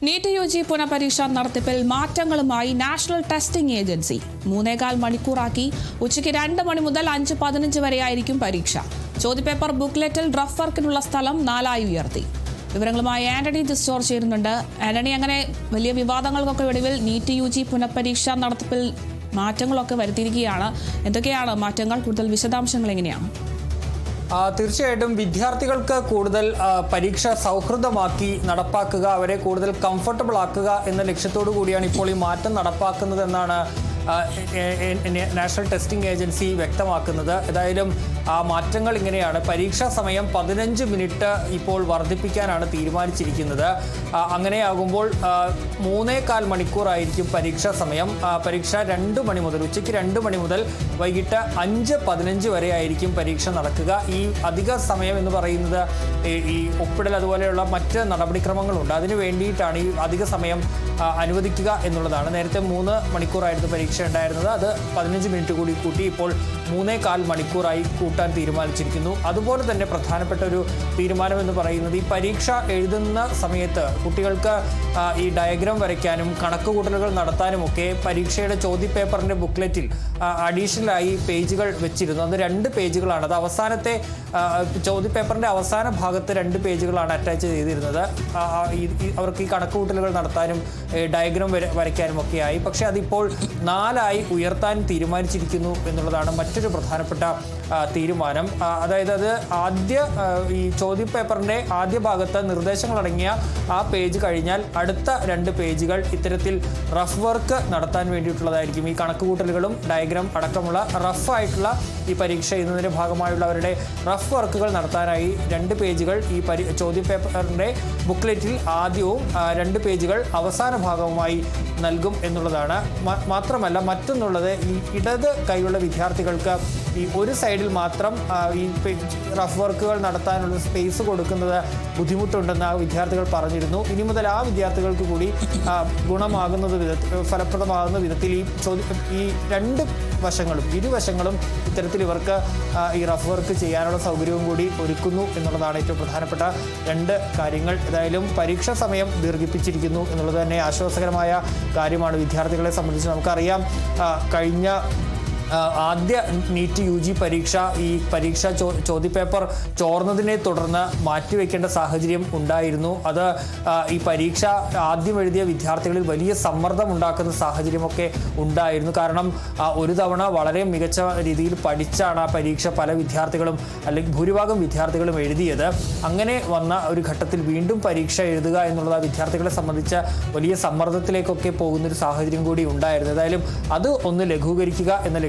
NEET UG പുനഃപരീക്ഷ നടത്തിപ്പിൽ മാറ്റങ്ങളുമായി നാഷണൽ ടെസ്റ്റിംഗ് ഏജൻസി 3.25 മണിക്കൂറാക്കി. ഉച്ചയ്ക്ക് 2 മണി മുതൽ 5:15 വരെയായിരിക്കും പരീക്ഷ. ചോദ്യപേപ്പർ ബുക്ക്ലെറ്റിൽ റഫ് വർക്കിനുള്ള സ്ഥലം 4 ഉയർത്തി. വിവരങ്ങളുമായി ആന്റണി ജോർജ് ചേരുന്നുണ്ട്. ആന്റണി, അങ്ങനെ വലിയ വിവാദങ്ങൾക്കൊക്കെ ഒടുവിൽ നീറ്റ് യുജി പുനഃപരീക്ഷ നടത്തിപ്പിൽ മാറ്റങ്ങളൊക്കെ വരുത്തിയിരിക്കുകയാണ്. എന്തൊക്കെയാണ് മാറ്റങ്ങൾ? കൂടുതൽ വിശദാംശങ്ങൾ എങ്ങനെയാണ്? തീർച്ചയായിട്ടും വിദ്യാർത്ഥികൾക്ക് കൂടുതൽ പരീക്ഷ സൗഹൃദമാക്കി നടപ്പാക്കുക, അവരെ കൂടുതൽ കംഫർട്ടബിൾ ആക്കുക എന്ന ലക്ഷ്യത്തോടു കൂടിയാണ് ഇപ്പോൾ ഈ മാറ്റം നടപ്പാക്കുന്നതെന്നാണ് നാഷണൽ ടെസ്റ്റിംഗ് ഏജൻസി വ്യക്തമാക്കുന്നത്. ഏതായാലും ആ മാറ്റങ്ങൾ ഇങ്ങനെയാണ്. പരീക്ഷാ സമയം 15 മിനിറ്റ് ഇപ്പോൾ വർദ്ധിപ്പിക്കാനാണ് തീരുമാനിച്ചിരിക്കുന്നത്. അങ്ങനെയാകുമ്പോൾ 3.25 മണിക്കൂറായിരിക്കും പരീക്ഷാ സമയം. പരീക്ഷ 2 മണി മുതൽ ഉച്ചയ്ക്ക് 2 മണി മുതൽ വൈകിട്ട് 5:15 വരെ ആയിരിക്കും പരീക്ഷ നടക്കുക. ഈ അധിക സമയം എന്ന് പറയുന്നത് ഈ ഒപ്പിടൽ അതുപോലെയുള്ള മറ്റ് നടപടിക്രമങ്ങളുണ്ട്. അതിനു വേണ്ടിയിട്ടാണ് ഈ അധിക സമയം അനുവദിക്കുക എന്നുള്ളതാണ്. നേരത്തെ 3 മണിക്കൂറായിരുന്നു പരീക്ഷ ഉണ്ടായിരുന്നത്. അത് 15 മിനിറ്റ് കൂടി കൂട്ടി ഇപ്പോൾ 3.25 മണിക്കൂറായി കൂട്ടാൻ തീരുമാനിച്ചിരിക്കുന്നു. അതുപോലെ തന്നെ പ്രധാനപ്പെട്ട ഒരു തീരുമാനം എന്ന് പറയുന്നത് ഈ പരീക്ഷ എഴുതുന്ന സമയത്ത് കുട്ടികൾക്ക് ഈ ഡയഗ്രാം വരയ്ക്കാനും കണക്കുകൂട്ടലുകൾ നടത്താനുമൊക്കെ പരീക്ഷയുടെ ചോദ്യപേപ്പറിൻ്റെ ബുക്ക്ലെറ്റിൽ അഡീഷണലായി പേജുകൾ വെച്ചിരുന്നു. അത് 2 പേജുകളാണ്. അത് അവസാനത്തെ ചോദ്യപേപ്പറിൻ്റെ അവസാന ഭാഗത്ത് 2 പേജുകളാണ് അറ്റാച്ച് ചെയ്തിരുന്നത്. അവർക്ക് ഈ കണക്കുകൂട്ടലുകൾ നടത്താനും ഡയഗ്രാം വരയ്ക്കാനും ഒക്കെയായി. പക്ഷേ അതിപ്പോൾ 4 ഉയർത്താൻ തീരുമാനിച്ചിരിക്കുന്നു എന്നുള്ളതാണ് മറ്റൊരു പ്രധാനപ്പെട്ട തീരുമാനം. അതായത് അത് ഈ ചോദ്യപേപ്പറിൻ്റെ ആദ്യ ഭാഗത്ത് നിർദ്ദേശങ്ങളടങ്ങിയ ആ പേജ് കഴിഞ്ഞാൽ അടുത്ത 2 പേജുകൾ ഇത്തരത്തിൽ റഫ് വർക്ക് നടത്താൻ വേണ്ടിയിട്ടുള്ളതായിരിക്കും. ഈ കണക്കുകൂട്ടലുകളും ഡയഗ്രാം അടക്കമുള്ള റഫായിട്ടുള്ള ഈ പരീക്ഷ എഴുതുന്നതിൻ്റെ ഭാഗമായുള്ളവരുടെ റഫ് വർക്കുകൾ നടത്താനായി 2 പേജുകൾ ഈ ചോദ്യപേപ്പറിൻ്റെ ബുക്ക്ലെറ്റിൽ ആദ്യവും 2 പേജുകൾ അവസാന ഭാഗവുമായി നൽകും എന്നുള്ളതാണ്. മാത്രമല്ല മറ്റൊന്നുള്ളത്, ഈ ഇടത് കൈയുള്ള വിദ്യാർത്ഥികൾക്ക് ഈ ഒരു സൈഡിൽ മാത്രം ഈ റഫ് വർക്കുകൾ നടത്താനുള്ള സ്പേസ് കൊടുക്കുന്നത് ബുദ്ധിമുട്ടുണ്ടെന്ന് വിദ്യാർത്ഥികൾ പറഞ്ഞിരുന്നു. ഇനി മുതൽ ആ വിദ്യാർത്ഥികൾക്ക് കൂടി ഫലപ്രദമാകുന്ന വിധത്തിൽ ഈ 2 വശങ്ങളും ഇരുവശങ്ങളും ഇത്തരത്തിൽ ഇവർക്ക് ഈ റഫ് വർക്ക് ചെയ്യാനുള്ള സൗകര്യവും കൂടി ഒരുക്കുന്നു എന്നുള്ളതാണ് ഏറ്റവും പ്രധാനപ്പെട്ട 2 കാര്യങ്ങൾ. ഏതായാലും പരീക്ഷാ സമയം ദീർഘിപ്പിച്ചിരിക്കുന്നു എന്നുള്ളത് തന്നെ ആശ്വാസകരമായ കാര്യമാണ് വിദ്യാർത്ഥികളെ സംബന്ധിച്ച്. നമുക്കറിയാം, കഴിഞ്ഞ ആദ്യ നീറ്റ് യുജി പരീക്ഷ ഈ പരീക്ഷ ചോദ്യപേപ്പർ ചോർന്നതിനെ തുടർന്ന് മാറ്റിവെക്കേണ്ട സാഹചര്യം ഉണ്ടായിരുന്നു. അത് ഈ പരീക്ഷ ആദ്യം എഴുതിയ വിദ്യാർത്ഥികളിൽ വലിയ സമ്മർദ്ദം ഉണ്ടാക്കുന്ന സാഹചര്യമൊക്കെ ഉണ്ടായിരുന്നു. കാരണം ഒരു തവണ വളരെ മികച്ച രീതിയിൽ പഠിച്ചാണ് ആ പരീക്ഷ പല വിദ്യാർത്ഥികളും അല്ലെങ്കിൽ ഭൂരിഭാഗം വിദ്യാർത്ഥികളും എഴുതിയത്. അങ്ങനെ വന്ന ഒരു ഘട്ടത്തിൽ വീണ്ടും പരീക്ഷ എഴുതുക എന്നുള്ളത് വിദ്യാർത്ഥികളെ സംബന്ധിച്ച് വലിയ സമ്മർദ്ദത്തിലേക്കൊക്കെ പോകുന്നൊരു സാഹചര്യം കൂടി ഉണ്ടായിരുന്നു. ഏതായാലും അത് ഒന്ന് ലഘൂകരിക്കുക എന്ന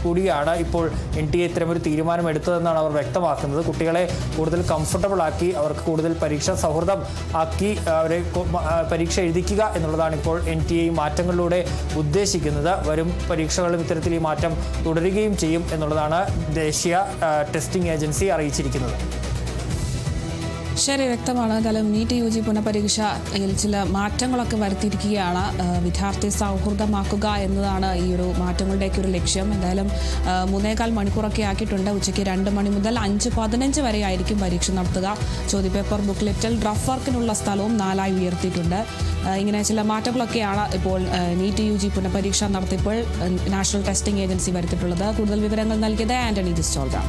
കൂടിയാണ് ഇപ്പോൾ NTA ഇത്തരമൊരു തീരുമാനം എടുത്തതെന്നാണ് അവർ വ്യക്തമാക്കുന്നത്. കുട്ടികളെ കൂടുതൽ കംഫർട്ടബിൾ ആക്കി, അവർക്ക് കൂടുതൽ പരീക്ഷാ സൗഹൃദം ആക്കി അവരെ പരീക്ഷ എഴുതിക്കുക എന്നുള്ളതാണ് ഇപ്പോൾ NTA മാറ്റങ്ങളിലൂടെ ഉദ്ദേശിക്കുന്നത്. വരും പരീക്ഷകളും ഇത്തരത്തിൽ ഈ മാറ്റം തുടരുകയും ചെയ്യും എന്നുള്ളതാണ് ദേശീയ ടെസ്റ്റിംഗ് ഏജൻസി അറിയിച്ചിരിക്കുന്നത്. ശരി, വ്യക്തമാണ്. എന്തായാലും നീറ്റ് യുജി പുനഃപരീക്ഷയിൽ ചില മാറ്റങ്ങളൊക്കെ വരുത്തിയിരിക്കുകയാണ്. വിദ്യാർത്ഥി സൗഹൃദമാക്കുക എന്നതാണ് ഈ ഒരു മാറ്റങ്ങളുടെയൊക്കെ ഒരു ലക്ഷ്യം. എന്തായാലും 3.25 മണിക്കൂറൊക്കെ ആക്കിയിട്ടുണ്ട്. ഉച്ചയ്ക്ക് 2 മണി മുതൽ 5:15 വരെ ആയിരിക്കും പരീക്ഷ നടത്തുക. ചോദ്യപേപ്പർ ബുക്ക്ലെറ്റിൽ റഫ് വർക്കിനുള്ള സ്ഥലവും 4 ഉയർത്തിയിട്ടുണ്ട്. ഇങ്ങനെ ചില മാറ്റങ്ങളൊക്കെയാണ് ഇപ്പോൾ നീറ്റ് യുജി പുനഃപരീക്ഷ നടത്തിയപ്പോൾ നാഷണൽ ടെസ്റ്റിംഗ് ഏജൻസി വരുത്തിയിട്ടുള്ളത്. കൂടുതൽ വിവരങ്ങൾ നൽകിയത് ആന്റണി ജോർജ്.